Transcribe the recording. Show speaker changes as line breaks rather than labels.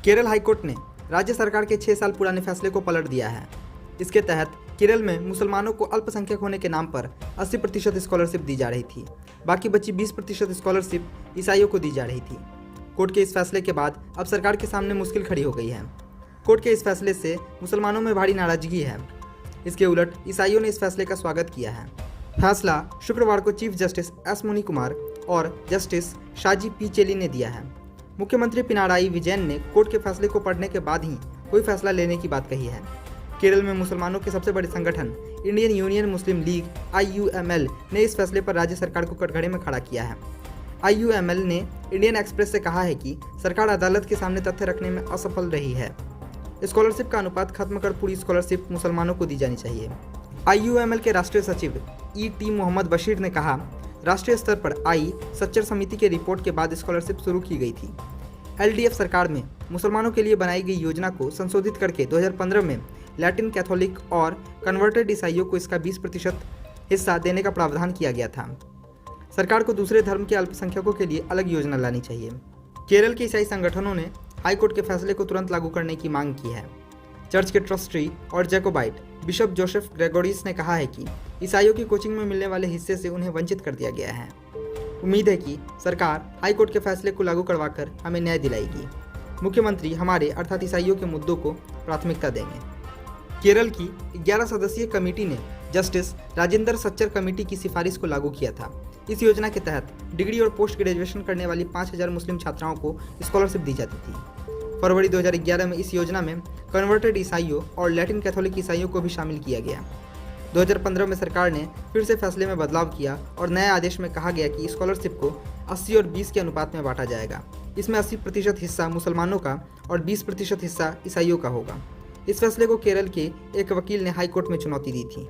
Kerala high court ने राज्य सरकार के 6 साल पुराने फैसले को पलट दिया है। इसके तहत केरल में मुसलमानों को अल्पसंख्यक होने के नाम पर 80% स्कॉलरशिप दी जा रही थी। बाकी बची 20% स्कॉलरशिप ईसाइयों को दी जा रही थी। कोर्ट के इस फैसले के बाद अब सरकार के सामने मुश्किल खड़ी हो गई है। कोर्ट के इस फैसले से मुसलमानों में भारी नाराजगी है। इसके उलट ईसाइयों ने इस फैसले का स्वागत किया है। फैसला शुक्रवार को चीफ जस्टिस एस मुनि कुमार और जस्टिस शाजी पी चेली ने दिया है। मुख्यमंत्री पिनाराई विजयन ने कोर्ट के फैसले को पढ़ने के बाद ही कोई फैसला लेने की बात कही है। केरल में मुसलमानों के सबसे बड़े संगठन इंडियन यूनियन मुस्लिम लीग IUML ने इस फैसले पर राज्य सरकार को कटघरे में खड़ा किया है। IUML ने इंडियन एक्सप्रेस से कहा है कि सरकार अदालत के सामने तथ्य रखने में असफल रही है। स्कॉलरशिप का अनुपात खत्म कर पूरी स्कॉलरशिप मुसलमानों को दी जानी चाहिए। IUML के राष्ट्रीय सचिव ET मोहम्मद बशीर ने कहा, राष्ट्रीय स्तर पर आई सच्चर समिति के रिपोर्ट के बाद स्कॉलरशिप शुरू की गई थी। LDF सरकार में मुसलमानों के लिए बनाई गई योजना को संशोधित करके 2015 में लैटिन कैथोलिक और कन्वर्टेड ईसाइयों को इसका 20% हिस्सा देने का प्रावधान किया गया था। सरकार को दूसरे धर्म के अल्पसंख्यकों के लिए अलग योजना लानी चाहिए। केरल के ईसाई संगठनों ने हाईकोर्ट के फैसले को तुरंत लागू करने की मांग की है। चर्च के ट्रस्टी और जैकोबाइट बिशप जोसेफ ग्रेगोरियस ने कहा है कि ईसाइयों की कोचिंग में मिलने वाले हिस्से से उन्हें वंचित कर दिया गया है। उम्मीद है कि सरकार हाईकोर्ट के फैसले को लागू करवाकर हमें न्याय दिलाएगी। मुख्यमंत्री हमारे अर्थात ईसाइयों के मुद्दों को प्राथमिकता देंगे। केरल की 11 सदस्यीय कमेटी ने जस्टिस राजेंद्र सच्चर कमेटी की सिफारिश को लागू किया था। इस योजना के तहत डिग्री और पोस्ट ग्रेजुएशन करने वाली 5000 मुस्लिम छात्राओं को स्कॉलरशिप दी जाती थी। फरवरी 2011 में इस योजना में कन्वर्टेड ईसाइयों और लैटिन कैथोलिक ईसाइयों को भी शामिल किया गया। 2015 में सरकार ने फिर से फैसले में बदलाव किया और नए आदेश में कहा गया कि स्कॉलरशिप को 80 और 20 के अनुपात में बांटा जाएगा। इसमें 80% हिस्सा मुसलमानों का और 20% हिस्सा ईसाइयों का होगा। इस फैसले को केरल के एक वकील ने हाईकोर्ट में चुनौती दी थी।